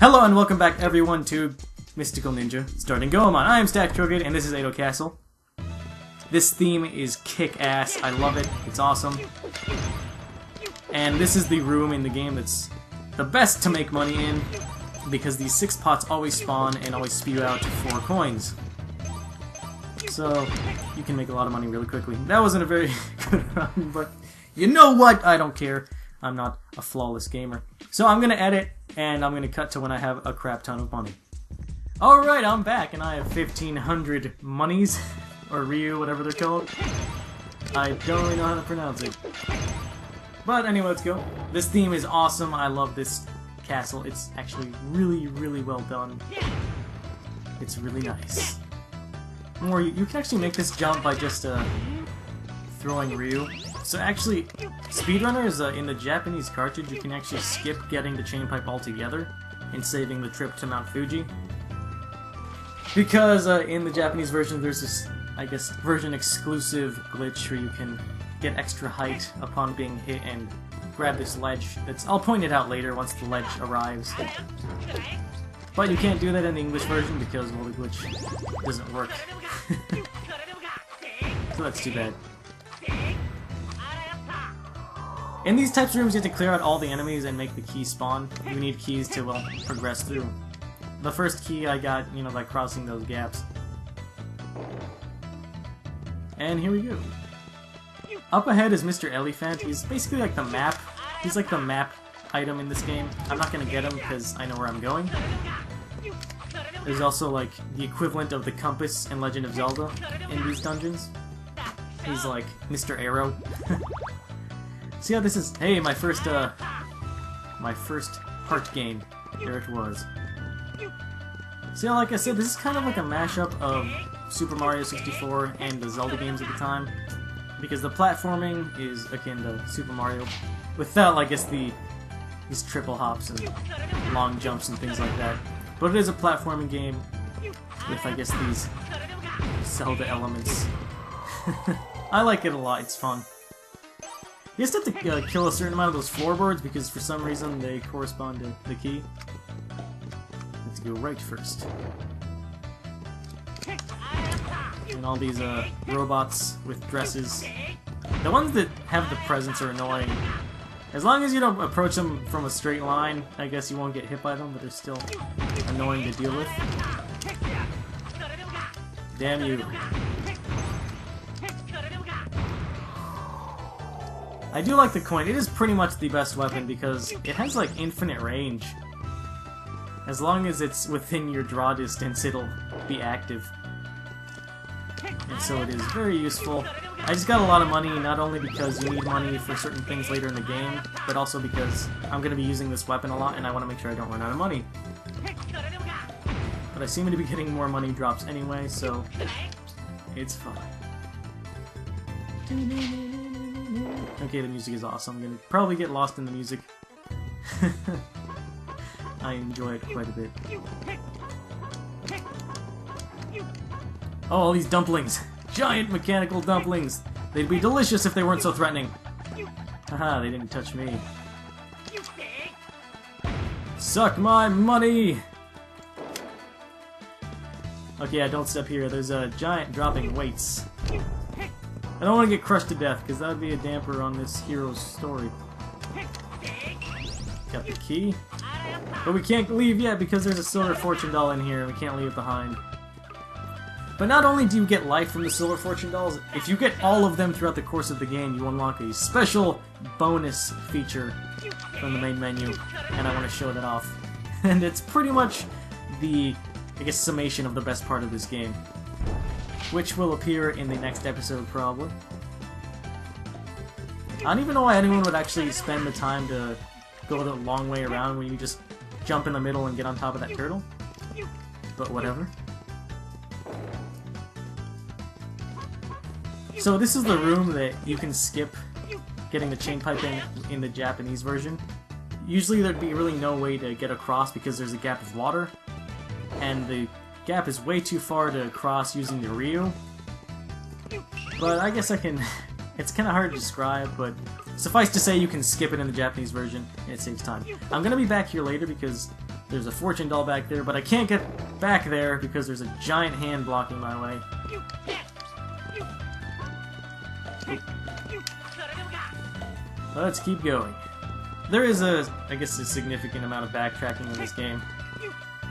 Hello and welcome back everyone to Mystical Ninja starting Goemon. I am Stack Trogate and this is Oedo Castle. This theme is kick-ass. I love it. It's awesome. And this is the room in the game that's the best to make money in because these 6 pots always spawn and always spew out 4 coins. So you can make a lot of money really quickly. That wasn't a very good run, but you know what? I don't care. I'm not a flawless gamer. So I'm gonna edit and I'm gonna cut to when I have a crap ton of money. Alright, I'm back and I have 1,500 monies, or Ryu, whatever they're called. I don't really know how to pronounce it. But anyway, let's go. This theme is awesome. I love this castle. It's actually really, really well done. It's really nice. Or you can actually make this jump by just throwing Ryu. So actually, speedrunners in the Japanese cartridge, you can actually skip getting the chain pipe altogether and saving the trip to Mount Fuji. Because in the Japanese version, there's this, I guess, version exclusive glitch where you can get extra height upon being hit and grab this ledge. I'll point it out later once the ledge arrives. But you can't do that in the English version because, well, the glitch doesn't work. So that's too bad. In these types of rooms, you have to clear out all the enemies and make the key spawn. You need keys to, well, progress through. The first key I got, you know, by crossing those gaps. And here we go. Up ahead is Mr. Elephant. He's basically like the map. He's like the map item in this game. I'm not gonna get him because I know where I'm going. There's also like the equivalent of the compass in Legend of Zelda in these dungeons. He's like Mr. Arrow. See how this is? Hey, my first heart game. There it was. See how, like I said, this is kind of like a mashup of Super Mario 64 and the Zelda games at the time, because the platforming is akin to Super Mario, without, I guess, these triple hops and long jumps and things like that. But it is a platforming game with, I guess, these Zelda elements. I like it a lot. It's fun. You just have to kill a certain amount of those floorboards because for some reason they correspond to the key. Let's go right first. And all these robots with dresses. The ones that have the presents are annoying. As long as you don't approach them from a straight line, I guess you won't get hit by them, but they're still annoying to deal with. Damn you. I do like the coin. It is pretty much the best weapon because it has like infinite range. As long as it's within your draw distance, it'll be active. And so it is very useful. I just got a lot of money, not only because you need money for certain things later in the game, but also because I'm going to be using this weapon a lot and I want to make sure I don't run out of money. But I seem to be getting more money drops anyway, so it's fine. Okay, the music is awesome. I'm gonna probably get lost in the music. I enjoy it quite a bit. Oh, all these dumplings! Giant mechanical dumplings! They'd be delicious if they weren't so threatening. Haha, they didn't touch me. Suck my money! Okay, yeah, don't step here. There's a giant dropping weights. I don't want to get crushed to death, because that would be a damper on this hero's story. Got the key. But we can't leave yet, because there's a silver fortune doll in here, and we can't leave it behind. But not only do you get life from the silver fortune dolls, if you get all of them throughout the course of the game, you unlock a special bonus feature from the main menu, and I want to show that off. And it's pretty much the, I guess, summation of the best part of this game, which will appear in the next episode, probably. I don't even know why anyone would actually spend the time to go the long way around when you just jump in the middle and get on top of that turtle. But whatever. So this is the room that you can skip getting the chain pipe in the Japanese version. Usually there'd be really no way to get across because there's a gap of water, and the gap is way too far to cross using the Ryu. But I guess I can... It's kind of hard to describe, but suffice to say you can skip it in the Japanese version, and it saves time. I'm going to be back here later because There's a fortune doll back there, but I can't get back there because there's a giant hand blocking my way. Let's keep going. There is I guess a significant amount of backtracking in this game.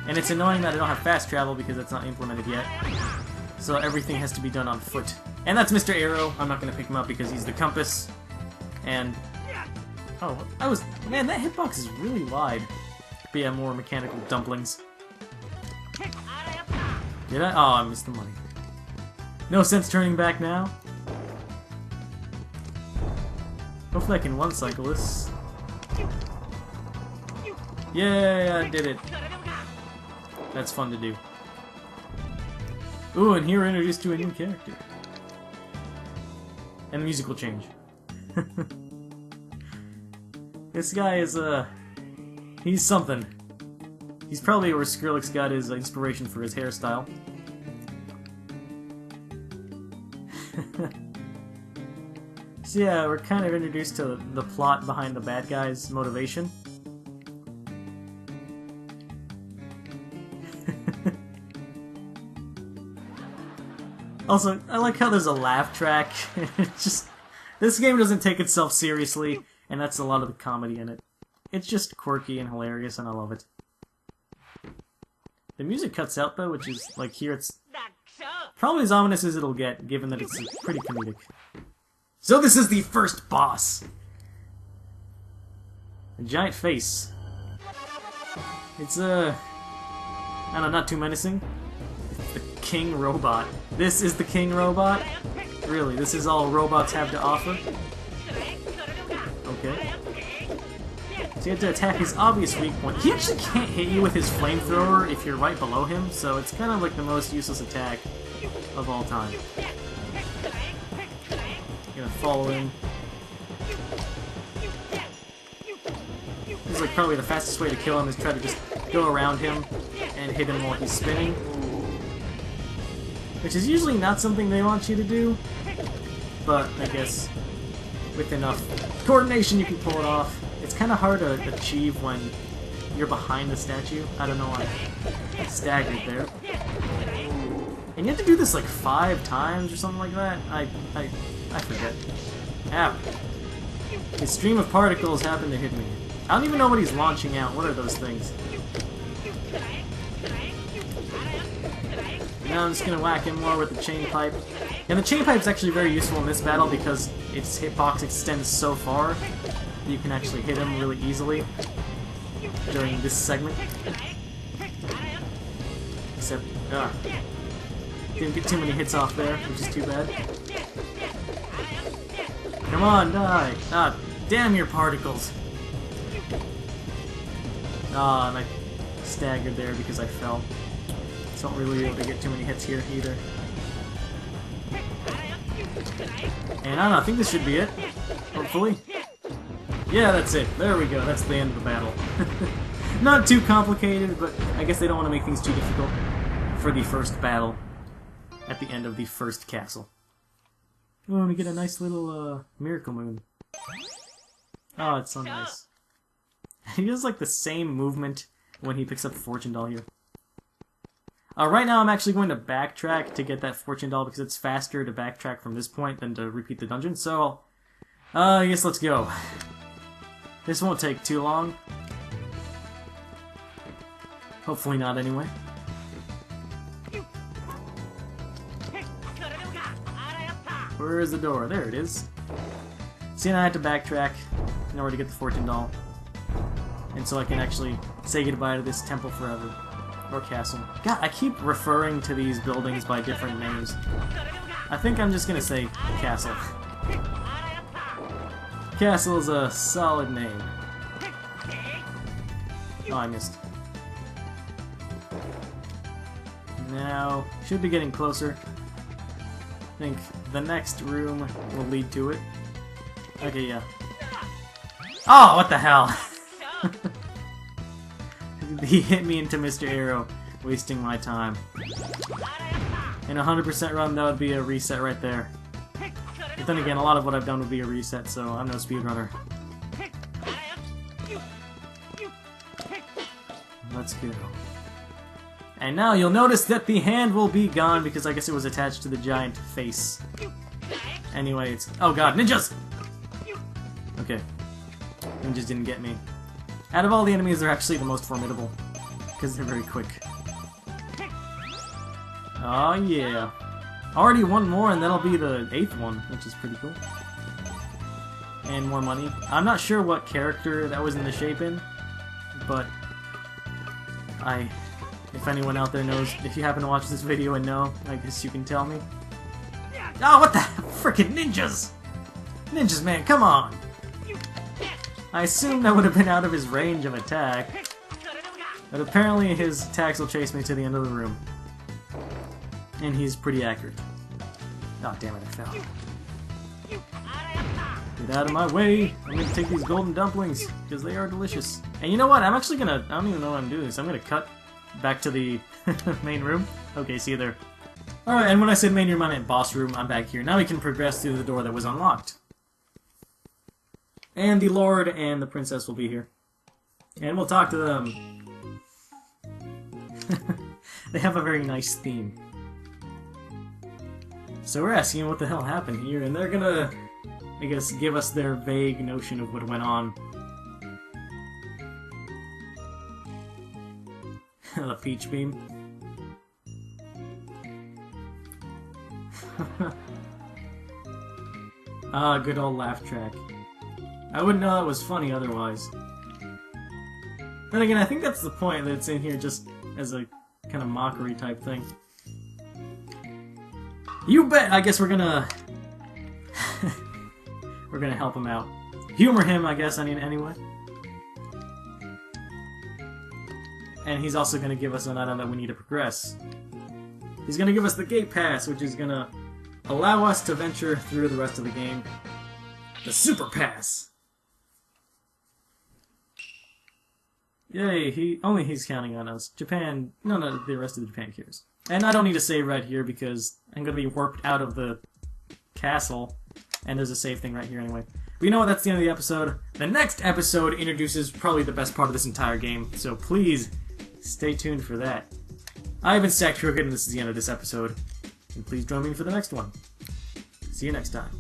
And it's annoying that I don't have fast travel because it's not implemented yet. So everything has to be done on foot. And that's Mr. Arrow. I'm not going to pick him up because he's the compass. And... oh, man, that hitbox is really wide. But yeah, more mechanical dumplings. Did I? Oh, I missed the money. No sense turning back now. Hopefully I can one-cycle this. Yeah, I did it. That's fun to do. Ooh, and here we're introduced to a new character. And the music will change. This guy is, he's something. He's probably where Skrillex got his inspiration for his hairstyle. So yeah, we're kind of introduced to the plot behind the bad guy's motivation. Also, I like how there's a laugh track. It's just... this game doesn't take itself seriously, and that's a lot of the comedy in it. It's just quirky and hilarious, and I love it. The music cuts out, though, which is, like, here it's probably as ominous as it'll get, given that it's pretty comedic. So this is the first boss! A giant face. It's, I don't know, not too menacing. The King Robot. This is the King Robot? Really, this is all robots have to offer? Okay. So you have to attack his obvious weak point. He actually can't hit you with his flamethrower if you're right below him, so it's kind of like the most useless attack of all time. Gonna follow him. This is like probably the fastest way to kill him is try to just go around him and hit him while he's spinning. Which is usually not something they want you to do, but I guess with enough coordination you can pull it off. It's kind of hard to achieve when you're behind the statue. I don't know why I staggered there. And you have to do this like 5 times or something like that. I forget. Ow. His stream of particles happened to hit me. I don't even know what he's launching out. What are those things? Now I'm just gonna whack him more with the chain pipe. And the chain pipe's actually very useful in this battle because its hitbox extends so far that you can actually hit him really easily during this segment. Except, didn't get too many hits off there, which is too bad. Come on, die! Ah, damn your particles! Ah, and I staggered there because I fell. So I don't really be able to get too many hits here either. And I don't know, I think this should be it. Hopefully. Yeah, that's it. There we go. That's the end of the battle. Not too complicated, but I guess they don't want to make things too difficult for the first battle at the end of the first castle. Oh, and we get a nice little miracle moon. Oh, it's so nice. He does like the same movement when he picks up the fortune doll here. Right now I'm actually going to backtrack to get that fortune doll because it's faster to backtrack from this point than to repeat the dungeon, so I guess let's go. This won't take too long. Hopefully not, anyway. Where is the door? There it is. See, now I have to backtrack in order to get the fortune doll. And so I can actually say goodbye to this temple forever. Or castle. God, I keep referring to these buildings by different names. I think I'm just gonna say castle. Castle is a solid name. Oh, I missed. Now, should be getting closer. I think the next room will lead to it. Okay, yeah. Oh, what the hell? He hit me into Mr. Arrow, wasting my time. In a 100% run, that would be a reset right there. But then again, a lot of what I've done would be a reset, so I'm no speedrunner. let's go. And now you'll notice that the hand will be gone because I guess it was attached to the giant face. Anyway, it's... Oh god, ninjas! Okay. Ninjas didn't get me. Out of all the enemies, they're actually the most formidable. Because they're very quick. Oh yeah. Already one more and that'll be the 8th one, which is pretty cool. And more money. I'm not sure what character that was in the shape-in, but if anyone out there knows, if you happen to watch this video and know, I guess you can tell me. Oh, what the frickin' ninjas! Ninjas, man, come on! I assume that would have been out of his range of attack, but apparently his attacks will chase me to the end of the room. And he's pretty accurate. Oh, damn it, I fell. Get out of my way! I'm gonna take these golden dumplings, because they are delicious. And you know what? I'm actually gonna... I don't even know what I'm doing this. I'm gonna cut back to the main room. Okay, see you there. Alright, and when I said main room, I meant boss room. I'm back here. Now we can progress through the door that was unlocked. And the Lord and the Princess will be here. And we'll talk to them. They have a very nice theme. So we're asking what the hell happened here, and they're gonna, I guess, give us their vague notion of what went on. The peach beam. Ah, good old laugh track. I wouldn't know that was funny otherwise. Then again, I think that's the point, that it's in here just as a kind of mockery type thing. You bet! I guess we're gonna... we're gonna help him out. Humor him, I guess, anyway. And he's also gonna give us an item that we need to progress. He's gonna give us the Gate Pass, which is gonna allow us to venture through the rest of the game. The Super Pass! Yay, only he's counting on us. Japan, none of the rest of Japan cares. And I don't need to save right here because I'm going to be warped out of the castle, and there's a save thing right here anyway. But you know what, that's the end of the episode. The next episode introduces probably the best part of this entire game, so please stay tuned for that. I've been Stack Crooked, and this is the end of this episode. And please join me for the next one. See you next time.